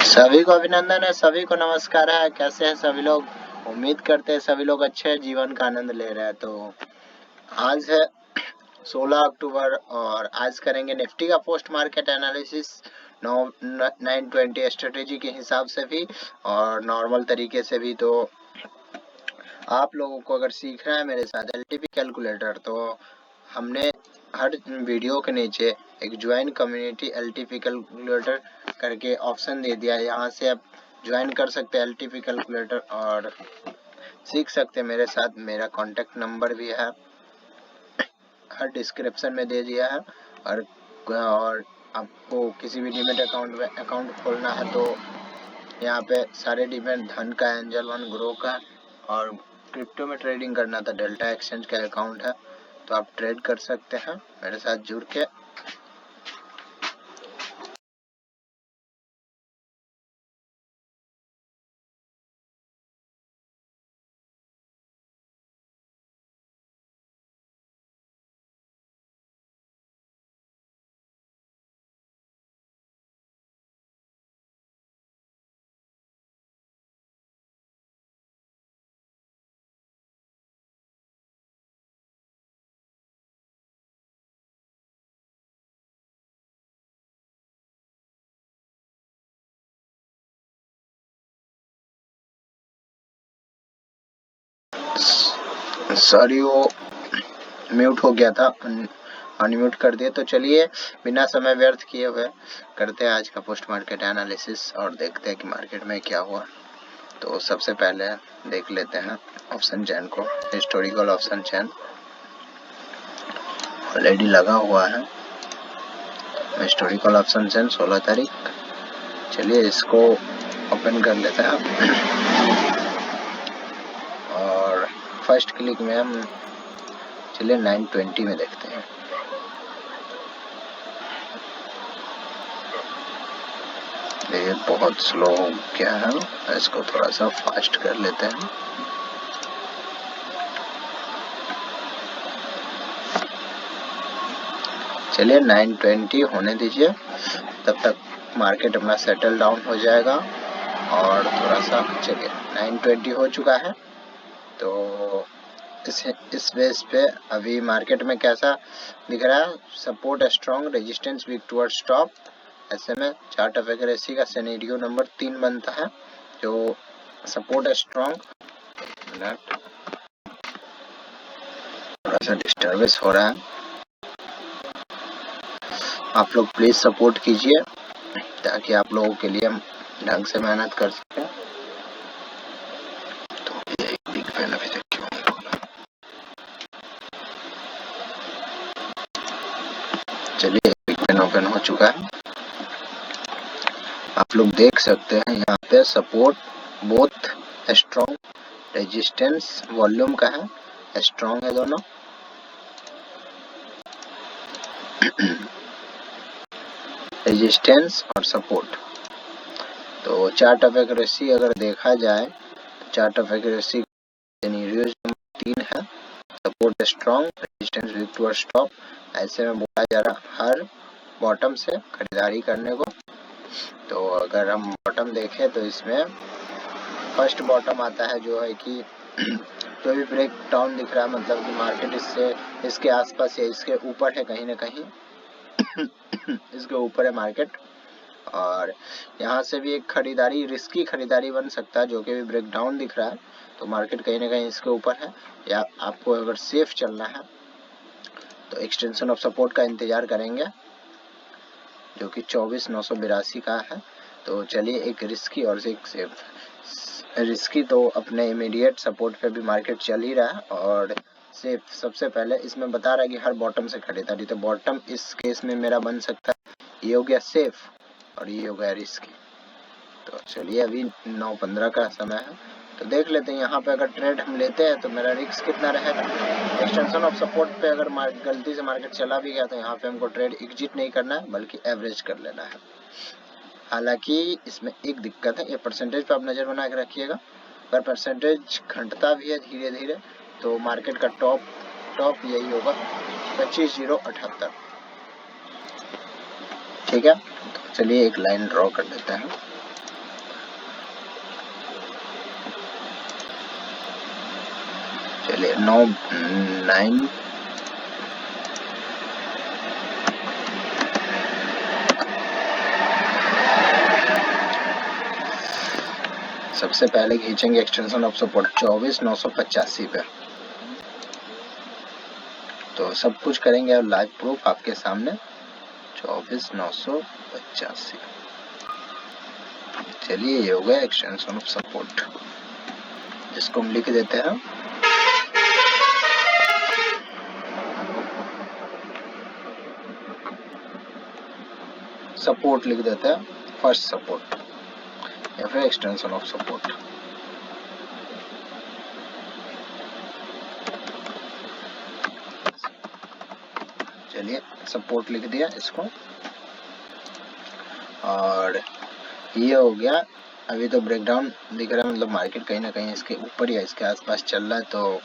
सभी को अभिनंदन है, सभी को नमस्कार है। कैसे हैं सभी लोग? उम्मीद करते हैं सभी लोग अच्छे जीवन का आनंद ले रहे हैं। तो आज है 16 अक्टूबर और आज करेंगे निफ्टी का पोस्ट मार्केट एनालिसिस 920 स्ट्रेटेजी के हिसाब से भी और नॉर्मल तरीके से भी। तो आप लोगों को अगर सीखना है मेरे साथ एलटीपी कैलकुलेटर, तो हमने हर वीडियो के नीचे एक ज्वाइन कम्युनिटी एलटीपी कैलकुलेटर करके ऑप्शन दे दिया है। यहाँ से आप ज्वाइन कर सकते हैं एलटीपी कैलकुलेटर और सीख सकते हैं मेरे साथ। मेरा कॉन्टेक्ट नंबर भी है, हर डिस्क्रिप्शन में दे दिया है। और आपको किसी भी डीमेट अकाउंट में अकाउंट खोलना है तो यहाँ पे सारे डीमेट धन का, एंजल वन, ग्रो का और क्रिप्टो में ट्रेडिंग करना था डेल्टा एक्सचेंज का अकाउंट है, तो आप ट्रेड कर सकते हैं मेरे साथ जुड़ के। सॉरी, वो म्यूट हो गया था, अनम्यूट कर दिए। तो चलिए बिना समय व्यर्थ किए हुए करते हैं आज का पोस्ट मार्केट एनालिसिस और देखते हैं कि मार्केट में क्या हुआ। तो सबसे पहले देख लेते हैं ऑप्शन चेन को। हिस्टोरिकल ऑप्शन चेन ऑलरेडी लगा हुआ है। हिस्टोरिकल ऑप्शन चेन 16 तारीख। चलिए इसको ओपन कर लेते हैं और फर्स्ट क्लिक में हम चलिए 920 में देखते हैं। ये बहुत स्लो हो गया है, इसको थोड़ा सा फास्ट कर लेते हैं। चलिए 920 होने दीजिए, तब तक मार्केट अपना सेटल डाउन हो जाएगा। और थोड़ा सा चलिए 920 हो चुका है, तो इस बेस पे अभी मार्केट में कैसा दिख रहा है? Support strong, resistance weak towards top. ऐसे में चार्ट ऑफ एक्यूरेसी का सिनेरियो नंबर 3 बनता है, जो सपोर्ट स्ट्रॉन्ग। थोड़ा सा डिस्टर्बेंस हो रहा है, आप लोग प्लीज सपोर्ट कीजिए ताकि आप लोगों के लिए हम ढंग से मेहनत कर सकें। तो ये एक बिग फैन अभी तक क्यों नहीं बोला? चलिए बिग फैन ओपन हो चुका है, आप लोग देख सकते हैं यहाँ पे support both strong, resistance volume का है, स्ट्रॉन्ग है दोनों। रेजिस्टेंस और सपोर्ट। तो चार्ट ऑफ एक्यूरेसी अगर देखा जाए तो chart of accuracy scenario number 3 है, support strong, resistance weak towards top. ऐसे में बोला जा रहा हर बॉटम से खरीदारी करने को। तो अगर हम बॉटम देखें तो इसमें फर्स्ट बॉटम आता है जो है कि तो भी ब्रेक डाउन दिख रहा है, मतलब कि मार्केट इससे इसके आसपास या इसके ऊपर है कहीं ना कहीं। इसके ऊपर है मार्केट और यहाँ से भी एक खरीदारी, रिस्की खरीदारी बन सकता है, जो कि भी ब्रेक डाउन दिख रहा है। तो मार्केट कहीं ना कहीं इसके ऊपर है, या आपको अगर सेफ चलना है तो एक्सटेंशन ऑफ सपोर्ट का इंतजार करेंगे, जो कि 24,982 का है। तो चलिए एक रिस्की और एक सेफ। रिस्की तो अपने इमीडिएट सपोर्ट पे भी मार्केट चल ही रहा है, और सेफ सबसे पहले इसमें बता रहा है कि हर बॉटम से खरीदारी। तो बॉटम इस केस में मेरा बन सकता है, ये हो गया सेफ और ये हो गया रिस्की। तो चलिए अभी 9:15 का समय है, तो देख लेते हैं यहाँ पे अगर ट्रेड हम लेते हैं तो मेरा रिस्क कितना रहेगा। एक्सटेंशन ऑफ सपोर्ट पे अगर गलती से मार्केट चला भी गया तो यहाँ पे हमको ट्रेड एग्जिट नहीं करना है, बल्कि एवरेज कर लेना है। हालांकि इसमें एक दिक्कत है, ये परसेंटेज पे आप नज़र बना के रखिएगा। अगर परसेंटेज घटता भी है धीरे धीरे तो मार्केट का टॉप यही होगा 25,078। ठीक है, तो चलिए एक लाइन ड्रॉ कर देते हैं। चलिए 9 सबसे पहले खींचेंगे एक्सटेंशन ऑफ सपोर्ट 24,985 पे। तो सब कुछ करेंगे और लाइव प्रूफ आपके सामने 24,985। चलिए ये हो गया एक्सटेंशन ऑफ सपोर्ट, इसको हम लिख देते हैं सपोर्ट, लिख देते हैं फर्स्ट सपोर्ट या फिर एक्सटेंशन ऑफ सपोर्ट। चलिए सपोर्ट लिख दिया इसको, और ये हो गया। अभी तो ब्रेकडाउन दिख रहा है, मतलब मार्केट कहीं ना कहीं इसके ऊपर या इसके आसपास चल रहा है, तो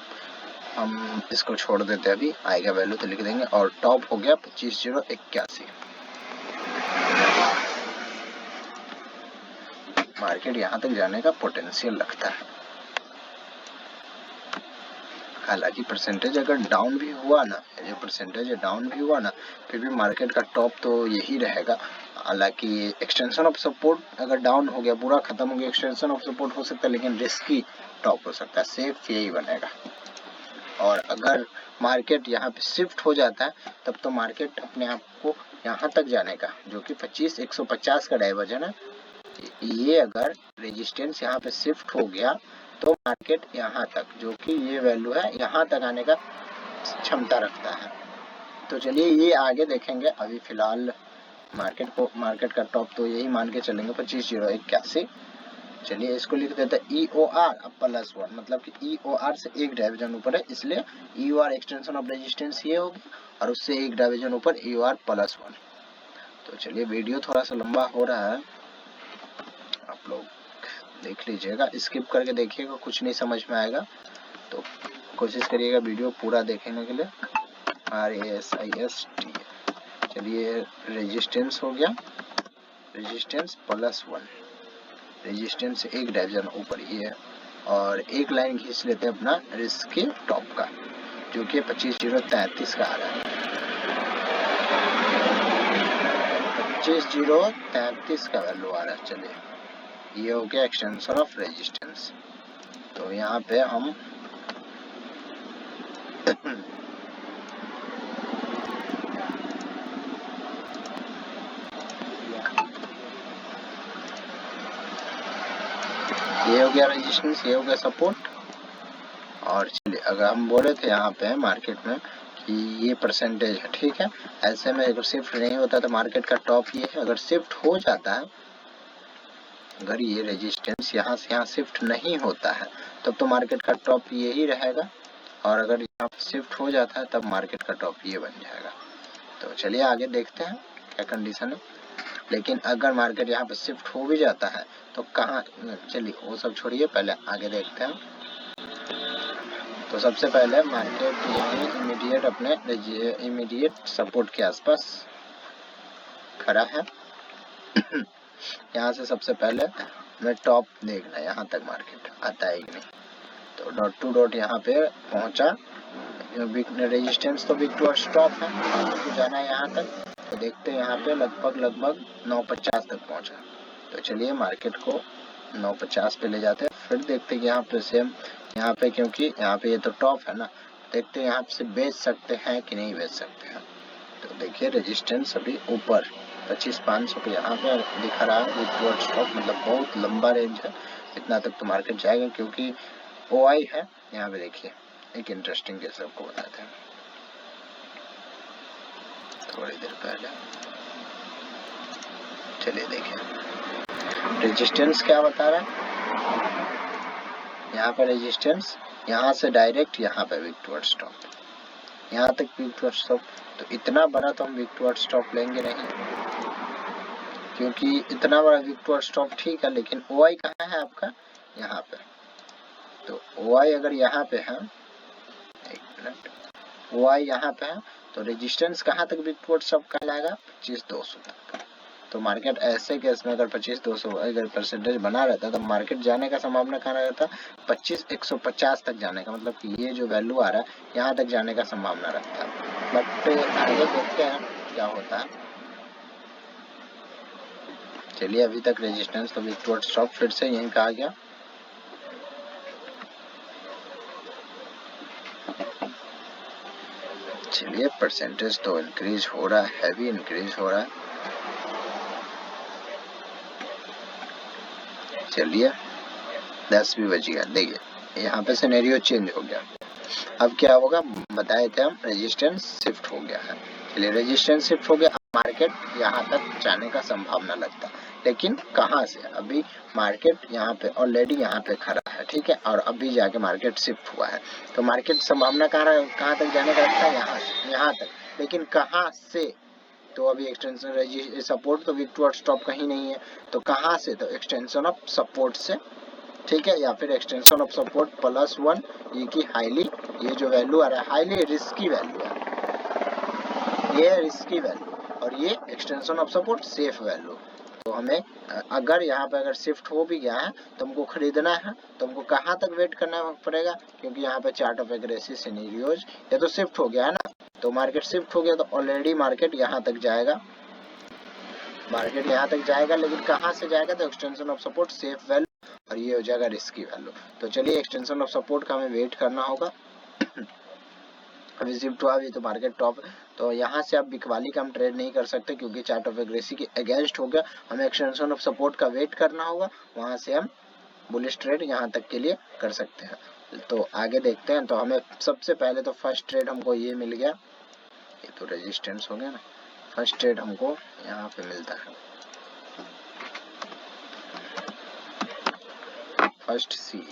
हम इसको छोड़ देते हैं। अभी आएगा वैल्यू तो लिख देंगे। और टॉप हो गया 25,081। मार्केट यहाँ तक जाने का पोटेंशियल लगता है। हालांकि परसेंटेज अगर डाउन भी हुआ ना, जो परसेंटेज डाउन भी हुआ ना, फिर भी मार्केट का टॉप तो यही रहेगा। हालांकि एक्सटेंशन ऑफ सपोर्ट अगर डाउन हो गया, पूरा खत्म हो गया, एक्सटेंशन ऑफ सपोर्ट हो सकता है, लेकिन रिस्की टॉप हो सकता है, सेफ यही बनेगा। और अगर मार्केट यहाँ पे शिफ्ट हो जाता है, तब तो मार्केट अपने आप को यहाँ तक जाने का, जो कि 25,150 का डाइवर्जन है, ये अगर रेजिस्टेंस यहाँ पे शिफ्ट हो गया तो मार्केट यहाँ तक, जो कि ये वैल्यू है, यहाँ तक आने का क्षमता रखता है। तो चलिए ये आगे देखेंगे। अभी फिलहाल मार्केट का टॉप तो यही मान के चलेंगे 25,081। चलिए इसको लिख देते हैं EOR +1, मतलब कि EOR से एक डाइवर्जन ऊपर है, इसलिए EOR एक्सटेंशन ऑफ रेजिस्टेंस ये होगी, और उससे एक डाइवर्जन ऊपर EOR +1। तो चलिए वीडियो थोड़ा सा लंबा हो रहा है, आप लोग देख लीजिएगा, स्किप करके देखिएगा, कुछ नहीं समझ में आएगा तो कोशिश करिएगा वीडियो पूरा देखने के लिए। RASIST। चलिए रेजिस्टेंस हो गया, रेजिस्टेंस +1, रेजिस्टेंस से एक डाइवर्जन ऊपर ही है, और एक लाइन खींच लेते हैं अपना रिस्क के टॉप का, जो कि 25,033 का आ रहा है। 25,033 का वैल्यू आ रहा है। चलिए ये हो गया एक्सटेंशन ऑफ रेजिस्टेंस। तो यहाँ पे हम ये हो गया रेजिस्टेंस, ये हो गया सपोर्ट। और चलिए अगर हम बोले थे यहाँ पे मार्केट में कि ये परसेंटेज है, ठीक है, ऐसे में अगर शिफ्ट नहीं होता तो मार्केट का टॉप ये है। अगर शिफ्ट हो जाता है, अगर ये रेजिस्टेंस यहाँ से यहाँ शिफ्ट नहीं होता है, तब तो मार्केट का टॉप यही रहेगा, और अगर यहाँ शिफ्ट हो जाता है तब मार्केट का टॉप ये बन जाएगा। तो चलिए आगे देखते हैं क्या कंडीशन है। लेकिन अगर मार्केट यहाँ पे शिफ्ट हो भी जाता है तो कहाँ, चलिए वो सब छोड़िए, पहले आगे देखते हैं। तो सबसे पहले मार्केट यही इमीडिएट अपने इमीडिएट सपोर्ट के आसपास खड़ा है। यहाँ से सबसे पहले हमें टॉप देखना है, यहाँ तक मार्केट आता है कि नहीं। तो डॉट टू डॉट यहाँ पे पहुंचा, रेजिस्टेंस तो बिग टू स्टॉप है, तो जाना है यहाँ तक। तो देखते हैं यहाँ पे लगभग 950 तक पहुंचा। तो चलिए मार्केट को 950 पे ले जाते हैं, फिर देखते हैं कि यहाँ पे सेम, यहाँ पे क्योंकि यहाँ पे ये तो टॉप है ना, देखते हैं यहाँ से बेच सकते हैं कि नहीं बेच सकते हैं। तो देखिए रेजिस्टेंस अभी ऊपर 25,500 पे यहाँ पे दिखा रहा है विद टू स्टॉप, मतलब बहुत लंबा रेंज है, इतना तक तो मार्केट जाएगा क्योंकि OI है। यहाँ पे देखिए एक इंटरेस्टिंग केस आपको बताते हैं थोड़ी देर पहले। चलिए देखिए रेजिस्टेंस क्या बता रहा है, यहाँ पे रेजिस्टेंस, यहाँ से डायरेक्ट यहाँ पे विक टू स्टॉप, यहाँ तक विक टू स्टॉप। तो इतना बड़ा तो हम विक टू स्टॉप लेंगे नहीं, क्योंकि इतना बड़ा विक टू स्टॉप ठीक है, लेकिन OI कहाँ है आपका, यहाँ पे। तो OI अगर यहाँ पे है, एक मिनट, OI यहाँ पे है, तो रेजिस्टेंस कहाँ तक विक टू स्टॉप कहलाएगा, 25,200 तक। तो मार्केट ऐसे केस में अगर 25,200 अगर परसेंटेज बना रहता तो मार्केट जाने का संभावना कहाँ रहता, 25,150 तक जाने का, मतलब कि ये जो वैल्यू आ रहा है यहाँ तक जाने का संभावना रखता है। बट आगे देखते हैं क्या होता है। चलिए अभी तक रेजिस्टेंस तो वीक टुवर्ड्स स्टॉप फिर से यहीं पे आ गया। चलिए परसेंटेज तो इंक्रीज हो रहा है, हैवी इंक्रीज हो रहा है। चलिए 10 भी बज गया। देखिए यहाँ पे सिनेरियो चेंज हो गया। अब क्या होगा, बताए थे हम, रेजिस्टेंस शिफ्ट हो गया है। चलिए रेजिस्टेंस शिफ्ट हो गया, मार्केट यहाँ तक जाने का संभावना लगता है, लेकिन कहाँ से, अभी मार्केट यहाँ पे ऑलरेडी यहाँ पे खड़ा है, ठीक है, और अभी जाके मार्केट शिफ्ट हुआ है, तो मार्केट संभावना कहाँ तक जाने का लगता है, यहाँ से यहाँ तक, लेकिन कहाँ से, तो अभी एक्सटेंशन सपोर्ट तो वीक टुवर्ड्स स्टॉप कहीं नहीं है, तो कहाँ से, तो एक्सटेंशन ऑफ सपोर्ट से, ठीक है, या फिर एक्सटेंशन ऑफ सपोर्ट +1, ये की हाईली, ये जो वैल्यू आ रहा है हाईली रिस्की वैल्यू है, ये रिस्की वैल्यू, और ये extension of support safe value. तो हमें अगर यहाँ पे अगर शिफ्ट हो भी गया है तो हमको खरीदना है, तो हमको कहाँ तक वेट करना पड़ेगा, क्योंकि यहाँ पे चार्ट ऑफ एग्रेसिव सिनेरियोज ये तो शिफ्ट हो गया है ना, तो मार्केट शिफ्ट हो गया तो ऑलरेडी मार्केट यहाँ तक जाएगा, मार्केट यहाँ तक जाएगा, लेकिन कहाँ से जाएगा, तो extension of support safe value, और ये हो जाएगा रिस्की वैल्यू। तो चलिए एक्सटेंशन ऑफ सपोर्ट का हमें वेट करना होगा। अभी शिफ्ट हुआ, अभी तो मार्केट टॉप, तो यहाँ से आप बिकवाली का हम ट्रेड नहीं कर सकते क्योंकि चार्ट ऑफ एग्रेसिव के अगेंस्ट हो गया, हमें एक्सटेंशन ऑफ सपोर्ट का वेट करना होगा, वहां से हम बुलिश ट्रेड यहाँ तक के लिए कर सकते हैं। तो आगे देखते हैं। तो हमें सबसे पहले तो फर्स्ट ट्रेड हमको ये मिल गया, ये तो रेजिस्टेंस हो गया ना, फर्स्ट ट्रेड हमको यहाँ पे मिलता है, फर्स्ट सी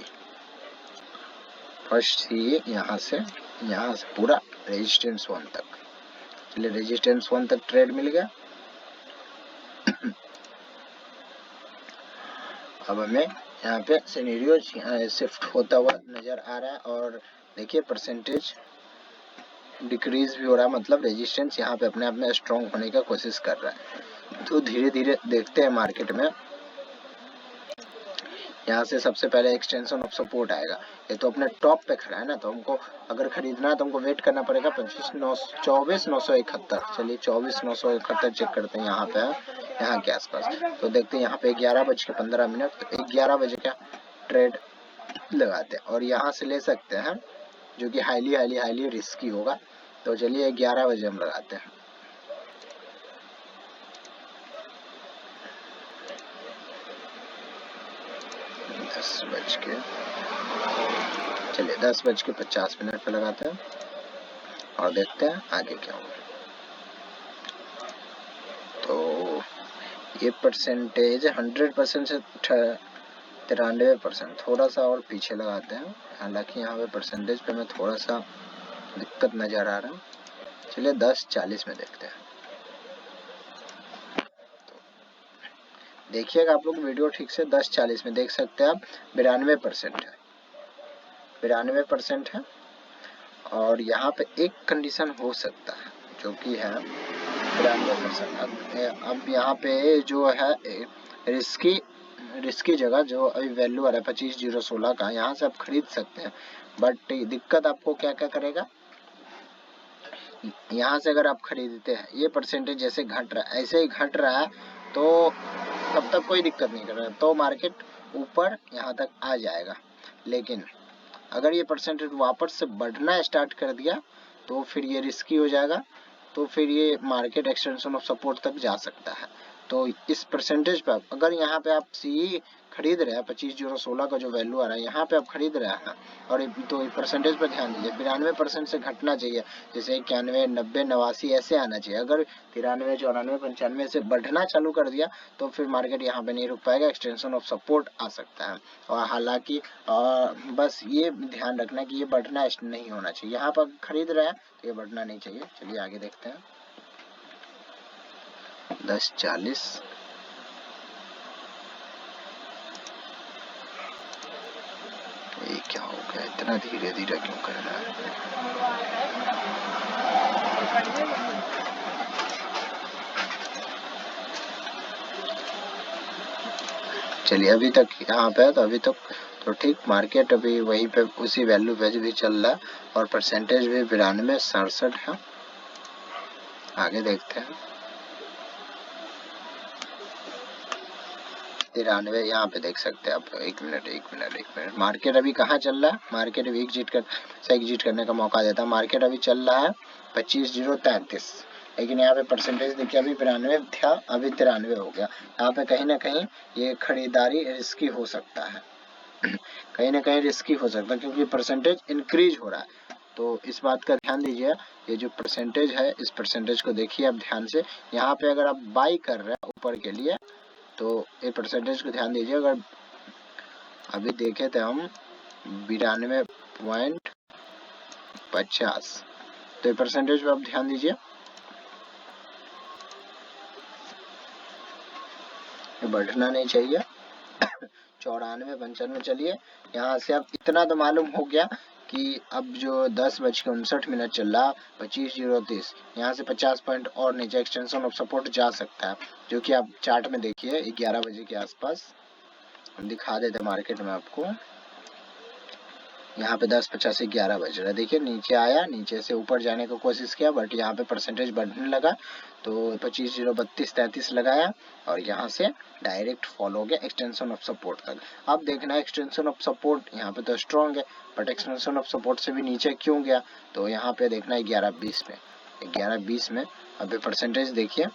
यहाँ से पूरा रेजिस्टेंस 1 तक, चलिए रेजिस्टेंस 1 तक ट्रेड मिल गया। अब हमें यहाँ पे सिनेरियो शिफ्ट होता हुआ नजर आ रहा है, और देखिए परसेंटेज डिक्रीज भी हो रहा है, मतलब रेजिस्टेंस यहाँ पे अपने आप में स्ट्रॉन्ग होने का कोशिश कर रहा है। तो धीरे धीरे देखते हैं मार्केट में, यहाँ से सबसे पहले एक्सटेंशन ऑफ सपोर्ट आएगा, ये तो अपने टॉप पे खड़ा है ना, तो हमको अगर खरीदना है तो हमको वेट करना पड़ेगा 24,971। चलिए 24,971 चेक करते हैं, यहाँ पे है, यहाँ के आसपास, तो देखते हैं यहाँ पे 11:15, तो 11 बजे का ट्रेड लगाते हैं, और यहाँ से ले सकते हैं, जो कि हाईली रिस्की होगा। तो चलिए 11 बजे हम लगाते हैं। चलिए 10:50 पे लगाते हैं और देखते हैं आगे क्या होगा। तो ये परसेंटेज 100% से 93%, थोड़ा सा और पीछे लगाते हैं, हालांकि यहाँ पे परसेंटेज पे हमें थोड़ा सा दिक्कत नजर आ रहा है। चलिए 10:40 में देखते हैं। देखिएगा आप लोग वीडियो ठीक से, 10:40 में देख सकते हैं आप 92% है, 92% है। और यहाँ पे एक कंडीशन हो सकता है जो कि है 93%। अब यहाँ पे जो है रिस्की जगह जो अभी वैल्यू आ रहा है 25,016 का, यहाँ से आप खरीद सकते हैं, बट दिक्कत आपको क्या क्या करेगा, यहाँ से अगर आप खरीदते हैं ये परसेंटेज जैसे घट रहा है, ऐसे ही घट रहा है, तो तब तक कोई दिक्कत नहीं कर रहा है, तो मार्केट ऊपर यहाँ तक आ जाएगा। लेकिन अगर ये परसेंटेज वापस से बढ़ना स्टार्ट कर दिया तो फिर ये रिस्की हो जाएगा, तो फिर ये मार्केट एक्सटेंशन ऑफ सपोर्ट तक जा सकता है। तो इस परसेंटेज पे अगर यहाँ पे आप सी खरीद रहे हैं, 25,016 का जो वैल्यू आ रहा है यहाँ पे आप खरीद रहे हैं, और तो परसेंटेज पर ध्यान दीजिए, 92% से घटना चाहिए, जैसे 91, 90, 89 ऐसे आना चाहिए। अगर 93, 94, 95 से बढ़ना चालू कर दिया तो फिर मार्केट यहाँ पे नहीं रुक पाएगा, एक्सटेंशन ऑफ सपोर्ट आ सकता है। और हालांकि बस ये ध्यान रखना कि ये बढ़ना नहीं होना चाहिए, यहाँ पर खरीद रहे हैं तो ये बढ़ना नहीं चाहिए। चलिए आगे देखते हैं। 10:40 ये क्या हो गया, इतना धीरे धीरे क्यों कर रहा है। चलिए अभी तक यहाँ पे है, तो अभी तक तो ठीक, मार्केट अभी वहीं पे उसी वैल्यू पे भी चल रहा है और परसेंटेज भी 92.67 है। आगे देखते हैं 93 यहाँ पे देख सकते हैं आप। एक मिनट, मार्केट अभी कहाँ चल रहा है? मार्केट अभी एग्जिट करने का मौका देता है। मार्केट अभी चल रहा है 25,033, लेकिन यहाँ पे परसेंटेज देखिए अभी 92 था, अभी 93 हो गया। यहाँ पे कहीं ना कहीं ये खरीदारी रिस्की हो सकता है कहीं ना कहीं रिस्की हो सकता है, क्योंकि परसेंटेज इंक्रीज हो रहा है। तो इस बात का ध्यान दीजिए, ये जो परसेंटेज है इस परसेंटेज को देखिए आप ध्यान से। यहाँ पे अगर आप बाई कर रहे हैं ऊपर के लिए तो ये परसेंटेज को ध्यान दीजिए। अगर अभी देखे थे हम 92.50, तो ये परसेंटेज पे आप ध्यान दीजिए, ये बढ़ना नहीं चाहिए 94, 95। चलिए यहाँ से अब इतना तो मालूम हो गया कि अब जो 10:59 चल रहा 25,030, यहाँ से 50 पॉइंट और नीचे एक्सटेंशन ऑफ सपोर्ट जा सकता है, जो कि आप चार्ट में देखिए 11 बजे के आसपास हम दिखा देते मार्केट में आपको। यहाँ पे 10:50 से 11 बज रहा है, देखिए नीचे आया, नीचे से ऊपर जाने की कोशिश किया, बट यहाँ पे परसेंटेज बढ़ने लगा तो 25,032-33 लगाया और यहाँ से डायरेक्ट फॉलो हो गया एक्सटेंशन ऑफ सपोर्ट तक। अब देखना एक्सटेंशन ऑफ सपोर्ट यहाँ पे तो स्ट्रॉन्ग है, बट एक्सटेंशन ऑफ सपोर्ट से भी नीचे क्यों गया, तो यहाँ पे देखना 11:20 में, 11:20 में अभी परसेंटेज देखिए।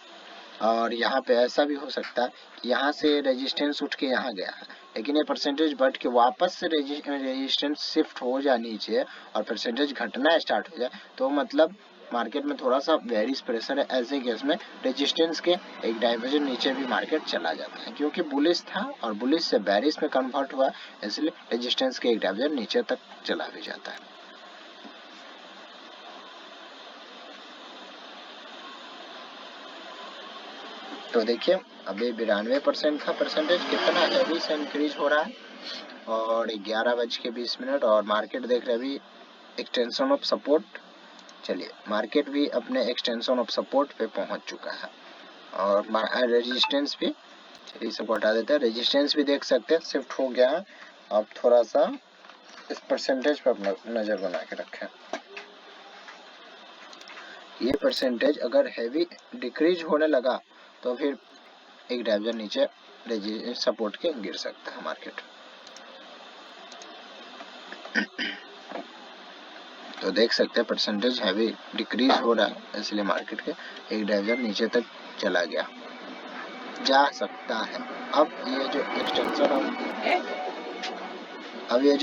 और यहाँ पे ऐसा भी हो सकता है कि यहाँ से रेजिस्टेंस उठ के यहाँ गया है, लेकिन ये परसेंटेज बढ़ के वापस से रेजिस्टेंस शिफ्ट हो जाए नीचे और परसेंटेज घटना स्टार्ट हो जाए, तो मतलब मार्केट में थोड़ा सा बेरिश प्रेशर है। ऐसे केस में रेजिस्टेंस के एक डाइवर्जन नीचे भी मार्केट चला जाता है, क्योंकि बुलिश था और बुलिश से बेरिश में कन्वर्ट हुआ, इसलिए रेजिस्टेंस के एक डाइवर्जन नीचे तक चला भी जाता है। तो देखिए अभी 92% का परसेंटेज कितना हैवी से इंक्रीज हो रहा है और 11:20 और मार्केट देख रहे अभी एक्सटेंशन ऑफ सपोर्ट। चलिए मार्केट भी अपने एक्सटेंशन ऑफ सपोर्ट पे पहुंच चुका है और रेजिस्टेंस भी, चलिए सबको हटा देते हैं, रेजिस्टेंस भी देख सकते हैं शिफ्ट हो गया है। अब थोड़ा सा इस परसेंटेज पर अपना नजर बना के रखें। ये परसेंटेज अगर हैवी डिक्रीज होने लगा तो फिर एक डाइवर्जन नीचे सपोर्ट के गिर सकता है मार्केट। तो देख सकते हैं परसेंटेज हैवी डिक्रीज हो रहा है, इसलिए मार्केट के एक डाइवर्जन नीचे तक चला गया जा सकता है। अब ये जो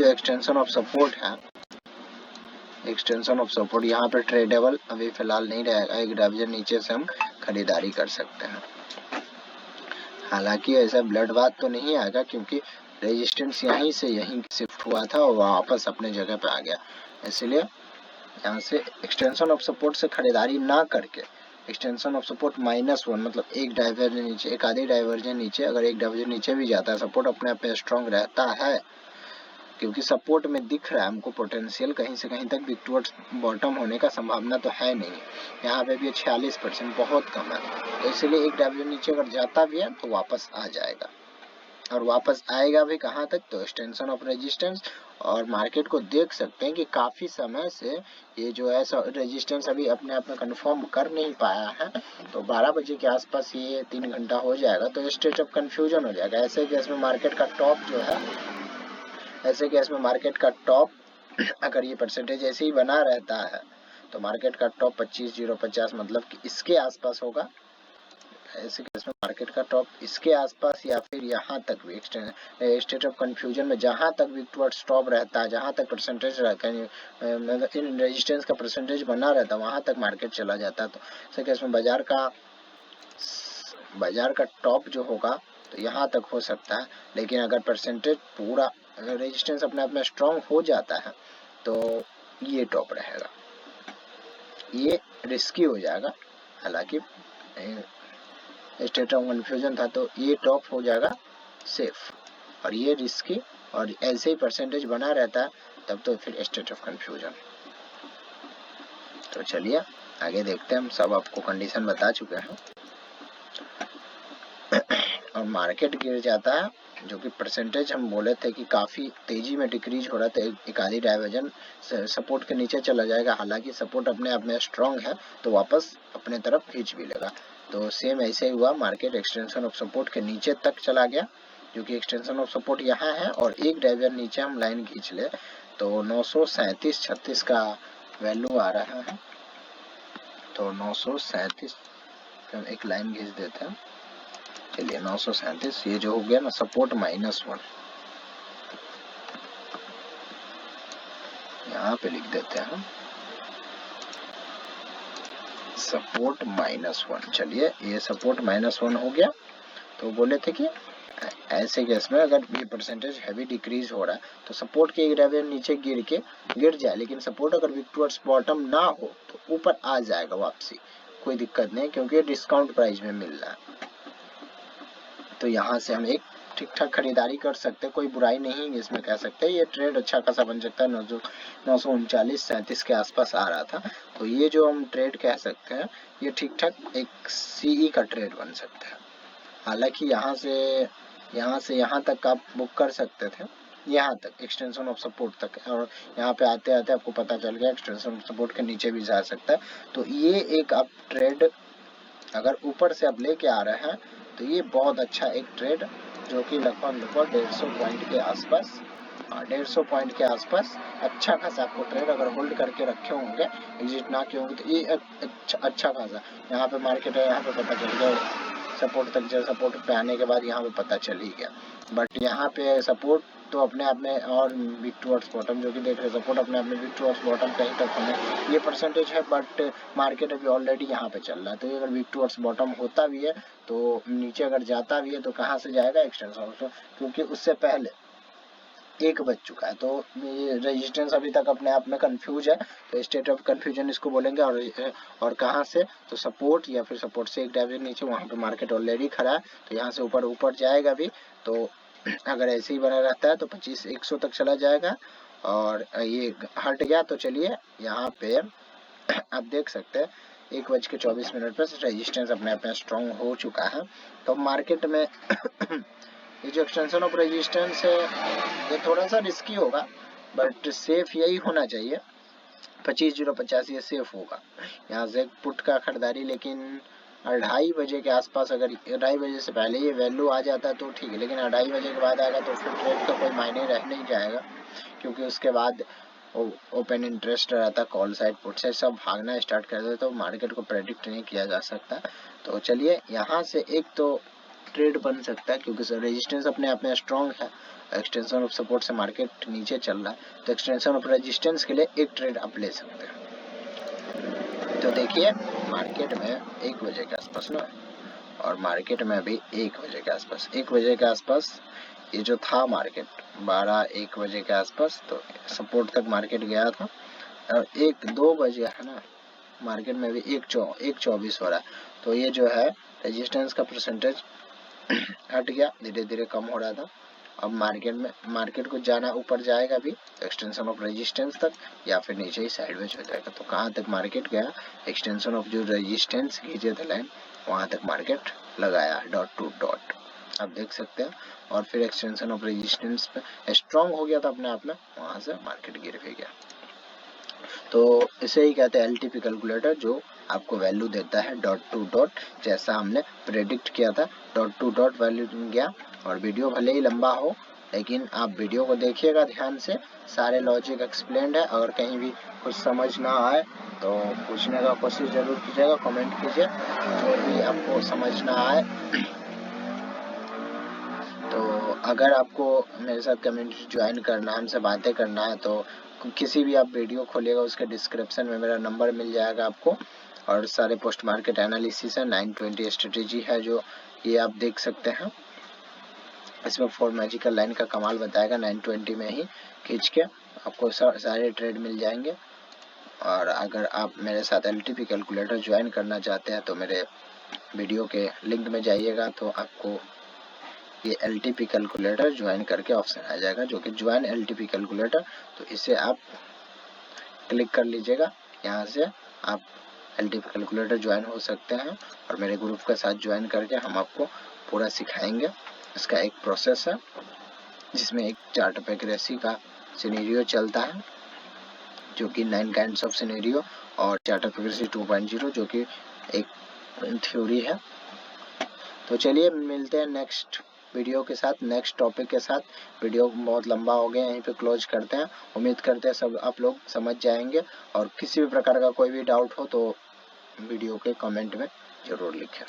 एक्सटेंशन ऑफ सपोर्ट है, एक्सटेंशन ऑफ सपोर्ट यहाँ पे ट्रेडेबल अभी फिलहाल नहीं रहेगा, एक डाइवर्जन नीचे से हम खरीदारी कर सकते हैं। हालांकि ऐसा ब्लड बात तो नहीं आएगा, क्योंकि रेजिस्टेंस यहीं से यहीं शिफ्ट हुआ था और वापस अपने जगह पे आ गया, इसलिए यहाँ से एक्सटेंशन ऑफ सपोर्ट से खरीदारी ना करके एक्सटेंशन ऑफ सपोर्ट -1 मतलब एक डाइवर्जन नीचे, एक आधी डाइवर्जन नीचे, अगर एक डाइवर्जन नीचे भी जाता है सपोर्ट अपने आप में स्ट्रॉन्ग रहता है, क्योंकि सपोर्ट में दिख रहा है हमको पोटेंशियल कहीं से कहीं तक भी टुवर्ड्स बॉटम होने का संभावना तो है नहीं। यहाँ पे भी 46% बहुत कम है, तो इसलिए एक डाइवर्जन नीचे अगर जाता भी है तो वापस आ जाएगा और वापस आएगा भी कहाँ तक, तो एक्सटेंशन ऑफ रेजिस्टेंस। और मार्केट को देख सकते हैं कि काफी समय से ये जो है रेजिस्टेंस अभी अपने आप में कंफर्म कर नहीं पाया है, तो 12 बजे के आसपास ये 3 घंटा हो जाएगा तो स्टेट ऑफ कंफ्यूजन हो जाएगा। ऐसे केस में मार्केट का टॉप जो है, ऐसे केस में मार्केट का टॉप अगर ये परसेंटेज ऐसे ही बना रहता है तो मार्केट का टॉप 25,050 मतलब कि इसके आसपास होगा। ऐसे केस में मार्केट का टॉप इसके आसपास या फिर यहाँ तक भी स्टेट ऑफ कंफ्यूजन में जहाँ तक भी टुवर्ड्स टॉप रहता है, जहाँ तक परसेंटेज रहता है, इन रेजिस्टेंस का परसेंटेज बना रहता है वहाँ तक मार्केट चला जाता है। तो ऐसे केस में बाजार का टॉप जो होगा तो यहाँ तक हो सकता है, लेकिन अगर परसेंटेज पूरा रेजिस्टेंस अपने आप में स्ट्रॉन्ग हो जाता है तो ये टॉप रहेगा, ये रिस्की हो जाएगा। हालांकि स्टेट ऑफ कंफ्यूजन था तो ये टॉप हो जाएगा सेफ, और ये रिस्की, और ऐसे ही परसेंटेज बना रहता है तब तो फिर स्टेट ऑफ कंफ्यूजन। तो चलिए आगे देखते हैं, हम सब आपको कंडीशन बता चुके हैं और और मार्केट गिर जाता है, जो कि परसेंटेज हम बोले थे कि काफ़ी तेज़ी में डिक्रीज हो रहा था, एक आधी डाइवर्जन सपोर्ट के नीचे चला जाएगा। हालांकि सपोर्ट अपने आप में स्ट्रांग है तो वापस अपने तरफ खींच भी लेगा। तो सेम ऐसे ही हुआ, मार्केट एक्सटेंशन ऑफ सपोर्ट के नीचे तक चला गया, जो कि एक्सटेंशन ऑफ सपोर्ट यहाँ है, और एक डाइवर्जन नीचे हम लाइन खींच ले तो 937.36 का वैल्यू आ रहा है। तो 937 हम एक लाइन खींच देते हैं। चलिए 937 ये जो हो गया ना सपोर्ट -1, यहाँ पे लिख देते हैं सपोर्ट -1। चलिए ये सपोर्ट -1 हो गया। तो बोले थे कि ऐसे केस में अगर ये परसेंटेज हैवी डिक्रीज हो रहा है तो सपोर्ट के एक डाइवर्जन नीचे गिर जाए, लेकिन सपोर्ट अगर वीक टुवर्ड्स बॉटम ना हो तो ऊपर आ जाएगा वापसी, कोई दिक्कत नहीं, क्योंकि डिस्काउंट प्राइस में मिल रहा है। तो यहाँ से हम एक ठीक ठाक खरीदारी कर सकते हैं, कोई बुराई नहीं है इसमें, कह सकते हैं ये ट्रेड अच्छा खासा बन सकता है। 939.37 के आसपास आ रहा था, तो ये जो हम ट्रेड कह सकते हैं ये ठीक ठाक एक सीई का ट्रेड बन सकता है। हालांकि यहाँ से यहाँ तक आप बुक कर सकते थे, यहाँ तक एक्सटेंशन ऑफ सपोर्ट तक, और यहाँ पे आते आते आपको पता चल गया एक्सटेंशन ऑफ सपोर्ट के नीचे भी जा सकता है। तो ये एक आप ट्रेड अगर ऊपर से आप लेके आ रहे हैं तो ये बहुत अच्छा एक ट्रेड, जो कि लगभग 150 पॉइंट के आसपास, 150 पॉइंट के आसपास अच्छा खासा आपको ट्रेड अगर होल्ड करके रखे होंगे, एग्जिट ना किए होंगे, तो ये अच्छा खासा यहाँ पे मार्केट है, यहाँ पे पता चल गया सपोर्ट तक, जब सपोर्ट पे आने के बाद यहाँ पे पता चल ही गया। बट यहाँ पे सपोर्ट तो अपने आप में, और वीक टुवर्ड्स बॉटम जो कि देख रहे सपोर्ट अपने आप में वीक टुवर्ड्स बॉटम कहीं तक हमें ये परसेंटेज है, बट मार्केट अभी ऑलरेडी यहाँ पे चल रहा है। तो ये अगर वीक टुवर्ड्स बॉटम होता भी है तो नीचे अगर जाता भी है तो कहाँ से जाएगा, एक्सटेंशन, क्योंकि उससे पहले 1 बज चुका है। तो ये रेजिस्टेंस अभी तक अपने आप में कंफ्यूज है, तो स्टेट ऑफ कंफ्यूजन इसको बोलेंगे। और कहाँ से, तो सपोर्ट या फिर सपोर्ट से एक डाइवर्जन नीचे, वहाँ पे मार्केट ऑलरेडी खड़ा है, तो यहाँ से ऊपर जाएगा भी। तो अगर ऐसे ही बना रहता है तो 25-100 तक चला जाएगा, और ये हट गया तो चलिए यहाँ पे आप देख सकते हैं 1:24 पर रेजिस्टेंस अपने आप में स्ट्रॉन्ग हो चुका है। तो मार्केट में ये जो एक्सटेंशन ऑफ रेजिस्टेंस है ये थोड़ा सा रिस्की होगा, बट सेफ यही होना चाहिए। 25,050 ये सेफ होगा। यहाँ से पुट का खरीदारी, लेकिन 2:30 बजे के आसपास, अगर 2:30 बजे से पहले ये वैल्यू आ जाता है तो ठीक है, लेकिन 2:30 बजे के बाद आएगा तो फिर ट्रेड का कोई मायने रह नहीं जाएगा, क्योंकि उसके बाद ओपन इंटरेस्ट रहता, कॉल साइड पुट साइड सब भागना स्टार्ट कर देते, तो मार्केट को प्रेडिक्ट नहीं किया जा सकता। तो चलिए यहाँ से एक तो ट्रेड बन सकता है, क्योंकि रेजिस्टेंस अपने आप में स्ट्रॉन्ग है, एक्सटेंशन ऑफ सपोर्ट से मार्केट नीचे चल रहा है, तो एक्सटेंशन ऑफ रेजिस्टेंस के लिए एक ट्रेड आप ले सकते हैं। तो देखिए मार्केट में 1 बजे के आसपास ना, और मार्केट में अभी 1 बजे के आसपास, 1 बजे के आसपास ये जो था मार्केट 12-1 बजे के आसपास, तो सपोर्ट तक मार्केट गया था, और 1-2 बजे है ना मार्केट में भी 1:24 हो रहा है। तो ये जो है रेजिस्टेंस का परसेंटेज हट गया, धीरे धीरे कम हो रहा था। अब मार्केट को जाना, ऊपर जाएगा भी एक्सटेंशन ऑफ रेजिस्टेंस तक, या फिर नीचे ही साइडवेज हो जाएगा। तो कहाँ तक मार्केट गया, एक्सटेंशन ऑफ जो रेजिस्टेंस खींचे थे लाइन, वहाँ तक मार्केट लगाया डॉट टू डॉट, आप देख सकते हैं। और फिर एक्सटेंशन ऑफ रेजिस्टेंस पे स्ट्रॉन्ग हो गया था अपने आप में, वहाँ से मार्केट गिर भी गया। तो इसे ही कहते हैं एलटीपी कैलकुलेटर, जो आपको वैल्यू देता है डॉट टू डॉट, जैसा हमने प्रेडिक्ट किया था डॉट टू डॉट वैल्यू गया। और वीडियो भले ही लंबा हो, लेकिन आप वीडियो को देखिएगा ध्यान से, सारे लॉजिक एक्सप्लेन्ड है। अगर कहीं भी कुछ समझ ना आए तो पूछने का कोशिश जरूर कीजिएगा, कमेंट कीजिए, जो भी आपको समझ ना आए। तो अगर आपको मेरे साथ कम्युनिटी ज्वाइन करना है, हमसे बातें करना है, तो किसी भी आप वीडियो खोलिएगा उसके डिस्क्रिप्शन में मेरा नंबर मिल जाएगा आपको, और सारे पोस्ट मार्केट एनालिसिस है, 920 स्ट्रेटेजी है जो ये आप देख सकते हैं। इसमें 4 मैजिकल लाइन का कमाल बताएगा, 920 में ही खींच के आपको सारे ट्रेड मिल जाएंगे। और अगर आप मेरे साथ एलटीपी कैलकुलेटर ज्वाइन करना चाहते हैं तो मेरे वीडियो के लिंक में जाइएगा, तो आपको ये एलटीपी कैलकुलेटर ज्वाइन करके ऑप्शन आ जाएगा, जो कि ज्वाइन एलटीपी कैलकुलेटर, तो इसे आप क्लिक कर लीजिएगा। यहाँ से आप एलटीपी कैलकुलेटर ज्वाइन हो सकते हैं, और मेरे ग्रुप के साथ ज्वाइन करके हम आपको पूरा सिखाएंगे। इसका एक प्रोसेस है जिसमें एक चार्ट ऑफ एक्यूरेसी का सिनेरियो चलता है जो कि 9 काइंड्स ऑफ सिनेरियो और चार्ट ऑफ एक्यूरेसी 2.0 जो कि एक थ्योरी है। तो चलिए मिलते हैं नेक्स्ट वीडियो के साथ, नेक्स्ट टॉपिक के साथ। वीडियो बहुत लंबा हो गया, यहीं पे क्लोज करते हैं। उम्मीद करते हैं सब आप लोग समझ जाएंगे, और किसी भी प्रकार का कोई भी डाउट हो तो वीडियो के कमेंट में जरूर लिखें।